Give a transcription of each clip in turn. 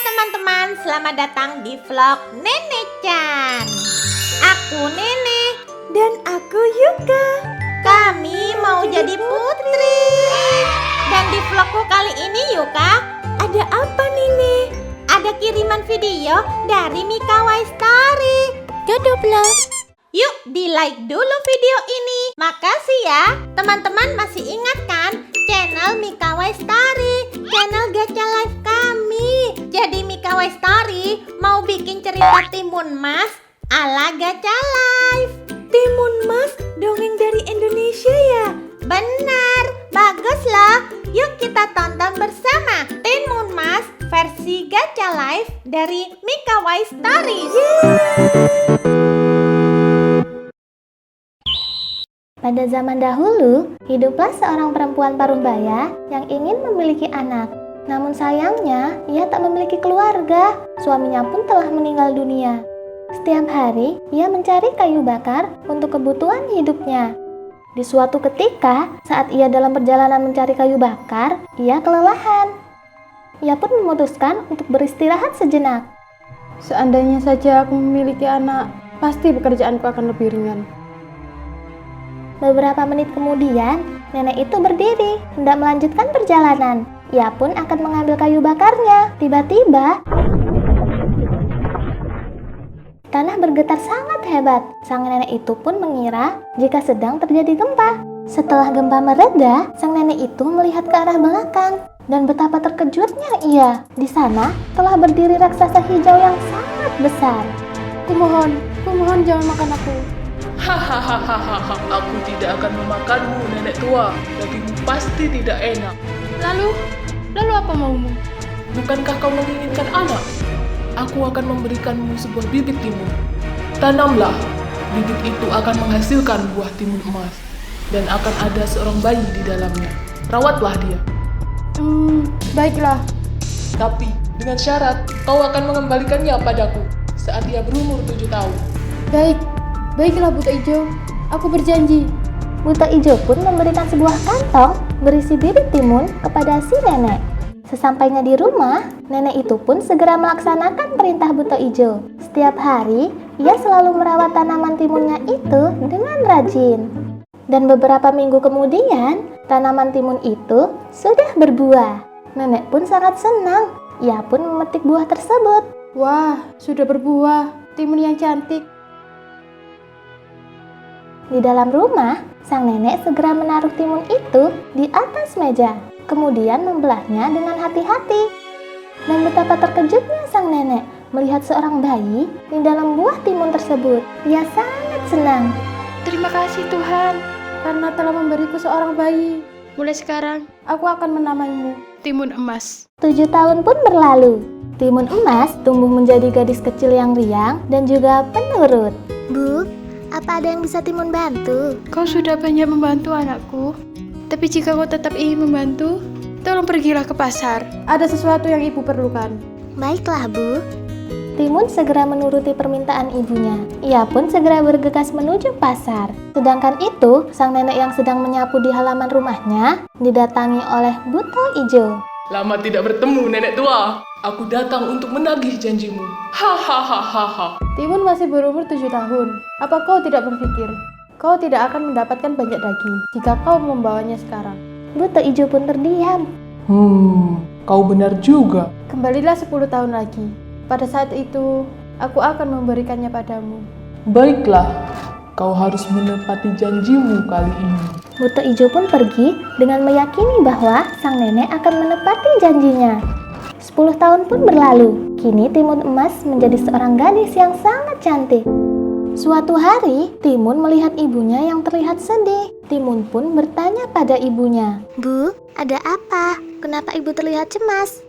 teman-teman, selamat datang di vlog Nenek Chan. Aku Nenek dan aku Yuka. Kami mau jadi putri. Dan di vlogku kali ini Yuka, ada apa Nenek? ada kiriman video dari Mika Way Story. Yuk di like dulu video ini. Makasih ya. Teman-teman masih ingat kan channel Mika Way Story, channel gacha live kami. Jadi Mika Way Story mau bikin cerita Timun Mas ala gacha live. Timun Mas dongeng dari Indonesia ya? Benar, bagus loh. Yuk kita tonton bersama Timun Mas versi gacha live dari Mika Way Stories. Pada zaman dahulu, hiduplah seorang perempuan parumbaya yang ingin memiliki anak. Namun sayangnya, ia tak memiliki keluarga. Suaminya pun telah meninggal dunia. Setiap hari, ia mencari kayu bakar untuk kebutuhan hidupnya. Di suatu ketika, saat ia dalam perjalanan mencari kayu bakar, ia kelelahan. Ia pun memutuskan untuk beristirahat sejenak. Seandainya saja aku memiliki anak, pasti pekerjaanku akan lebih ringan. Beberapa menit kemudian, nenek itu berdiri, hendak melanjutkan perjalanan. Ia pun akan mengambil kayu bakarnya. Tiba-tiba, tanah bergetar sangat hebat. Sang nenek itu pun mengira jika sedang terjadi gempa. Setelah gempa mereda, sang nenek itu melihat ke arah belakang. Dan betapa terkejutnya ia. Di sana telah berdiri raksasa hijau yang sangat besar. Kumohon jangan makan aku. Hahaha, aku tidak akan memakanmu, nenek tua. Dagingmu pasti tidak enak. Lalu apa maumu? Bukankah kau menginginkan anak? Aku akan memberikanmu sebuah bibit timun. Tanamlah. Bibit itu akan menghasilkan buah timun emas. Dan akan ada seorang bayi di dalamnya. Rawatlah dia. Baiklah. Tapi dengan syarat kau akan mengembalikannya padaku saat ia berumur 7 tahun. Baiklah Buta Ijo, aku berjanji. Buta Ijo pun memberikan sebuah kantong berisi bibit timun kepada si nenek. Sesampainya di rumah, nenek itu pun segera melaksanakan perintah Buta Ijo. Setiap hari, ia selalu merawat tanaman timunnya itu dengan rajin. Dan beberapa minggu kemudian, tanaman timun itu sudah berbuah. Nenek pun sangat senang. Ia pun memetik buah tersebut. Wah, sudah berbuah. Timun yang cantik. Di dalam rumah, sang nenek segera menaruh timun itu di atas meja, kemudian membelahnya dengan hati-hati. Dan betapa terkejutnya sang nenek melihat seorang bayi di dalam buah timun tersebut. Ia sangat senang. Terima kasih Tuhan, karena telah memberiku seorang bayi. Mulai sekarang, aku akan menamaimu Timun Emas. 7 tahun pun berlalu. Timun Emas tumbuh menjadi gadis kecil yang riang dan juga penurut. Bu, apa ada yang bisa Timun bantu? Kau sudah banyak membantu anakku. Tapi jika kau tetap ingin membantu, tolong pergilah ke pasar. Ada sesuatu yang ibu perlukan. Baiklah, Bu. Timun segera menuruti permintaan ibunya. Ia pun segera bergegas menuju pasar. Sedangkan itu, sang nenek yang sedang menyapu di halaman rumahnya didatangi oleh Buta Ijo. Lama tidak bertemu, nenek tua. Aku datang untuk menagih janjimu. Hahaha. Timun masih berumur 7 tahun. Apa kau tidak berpikir? Kau tidak akan mendapatkan banyak daging jika kau membawanya sekarang. Buta Ijo pun terdiam. Kau benar juga. Kembalilah 10 tahun lagi. Pada saat itu, aku akan memberikannya padamu. Baiklah, kau harus menepati janjimu kali ini. Buta Ijo pun pergi dengan meyakini bahwa sang nenek akan menepati janjinya. 10 tahun pun berlalu. Kini Timun Emas menjadi seorang gadis yang sangat cantik. Suatu hari, Timun melihat ibunya yang terlihat sedih. Timun pun bertanya pada ibunya, "Bu, ada apa? Kenapa ibu terlihat cemas?"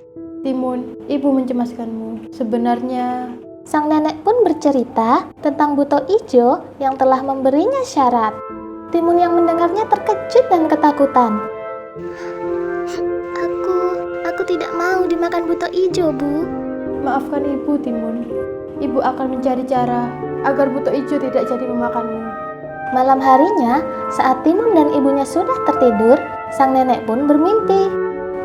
Timun, ibu mencemaskanmu. Sebenarnya, sang nenek pun bercerita tentang Buta Ijo yang telah memberinya syarat. Timun yang mendengarnya terkejut dan ketakutan. Aku tidak mau dimakan Buta Ijo, Bu. maafkan ibu Timun. Ibu akan mencari cara agar Buta Ijo tidak jadi memakanmu. Malam harinya, saat Timun dan ibunya sudah tertidur, sang nenek pun bermimpi.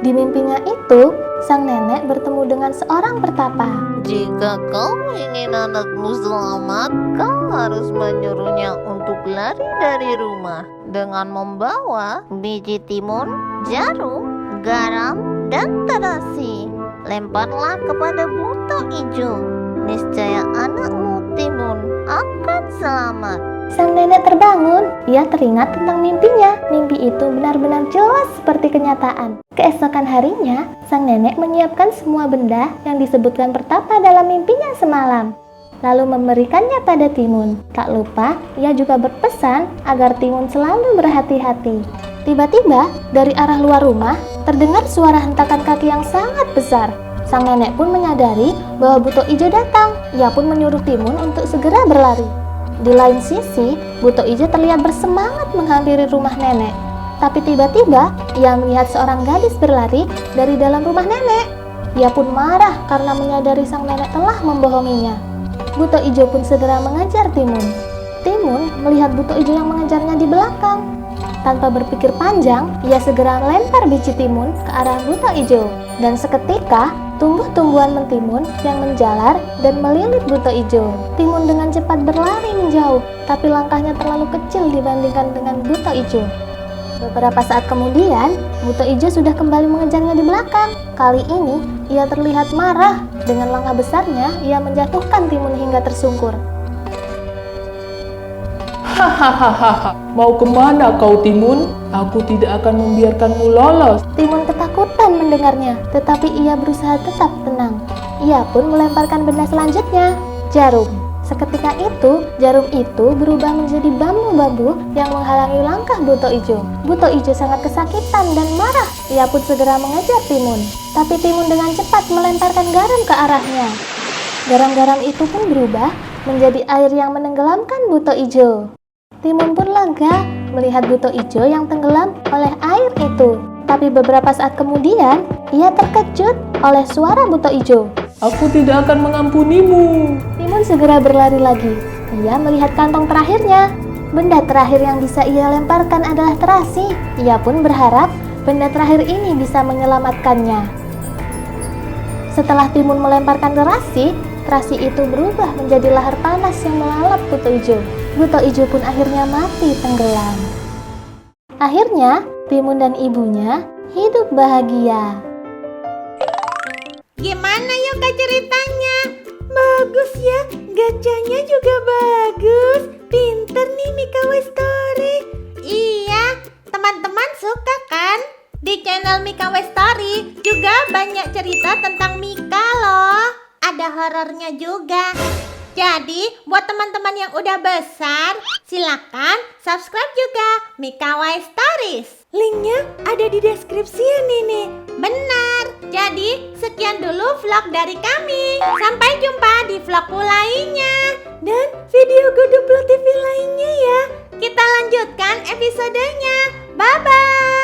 Di mimpinya itu, sang nenek bertemu dengan seorang pertapa. Jika kau ingin anakmu selamat, kau harus menyuruhnya untuk lari dari rumah dengan membawa biji timun, jarum, garam, dan terasi. Lemparlah kepada buto ijo. Niscaya anakmu Timun akan selamat. Sang nenek terbangun. Ia teringat tentang mimpinya. Mimpi itu benar-benar jelas seperti kenyataan. Keesokan harinya, sang nenek menyiapkan semua benda yang disebutkan pertapa dalam mimpinya semalam, lalu memberikannya pada Timun. Tak lupa, ia juga berpesan agar Timun selalu berhati-hati. Tiba-tiba, dari arah luar rumah, terdengar suara hentakan kaki yang sangat besar. Sang nenek pun menyadari bahwa Buto Ijo datang. Ia pun menyuruh Timun untuk segera berlari. Di lain sisi, Buto Ijo terlihat bersemangat menghampiri rumah nenek. Tapi tiba-tiba, ia melihat seorang gadis berlari dari dalam rumah nenek. Ia pun marah karena menyadari sang nenek telah membohonginya. Buto Ijo pun segera mengejar Timun. Timun melihat Buto Ijo yang mengejarnya di belakang. Tanpa berpikir panjang, ia segera melempar biji timun ke arah Buto Ijo. Dan seketika, tumbuh-tumbuhan mentimun yang menjalar dan melilit Buto Ijo. Timun dengan cepat berlari menjauh, tapi langkahnya terlalu kecil dibandingkan dengan Buto Ijo. Beberapa saat kemudian, Buto Ijo sudah kembali mengejarnya di belakang. Kali ini, ia terlihat marah. Dengan langkah besarnya, ia menjatuhkan Timun hingga tersungkur. Hahaha, mau kemana kau Timun? Aku tidak akan membiarkanmu lolos. Timun ketakutan mendengarnya, tetapi ia berusaha tetap tenang. Ia pun melemparkan benda selanjutnya, jarum. Seketika itu, jarum itu berubah menjadi bambu-bambu yang menghalangi langkah Buto Ijo. Buto Ijo sangat kesakitan dan marah. Ia pun segera mengejar Timun. Tapi Timun dengan cepat melemparkan garam ke arahnya. Garam-garam itu pun berubah menjadi air yang menenggelamkan Buto Ijo. Timun pun lega melihat Buto Ijo yang tenggelam oleh air itu. Tapi beberapa saat kemudian, ia terkejut oleh suara Buto Ijo. Aku tidak akan mengampunimu. Timun segera berlari lagi. Ia melihat kantong terakhirnya. Benda terakhir yang bisa ia lemparkan adalah terasi. Ia pun berharap benda terakhir ini bisa menyelamatkannya. Setelah Timun melemparkan terasi itu berubah menjadi lahar panas yang melalap Buto Ijo. Buto Ijo pun akhirnya mati tenggelam. Akhirnya, Timun dan ibunya hidup bahagia. Gimana Yoga ceritanya? Bagus ya, gacanya juga bagus. Pinter nih Mika Story. Iya, teman-teman suka kan? Di channel Mika Story juga banyak cerita tentang Mika loh. Ada horornya juga. Jadi, buat teman-teman yang udah besar, silakan subscribe juga Mika Stories. Linknya ada di deskripsi ya Nini. Benar. Jadi, sekian dulu vlog dari kami. Sampai jumpa di vlog lainnya. Dan video Godoplo TV lainnya ya. Kita lanjutkan episodenya. Bye-bye.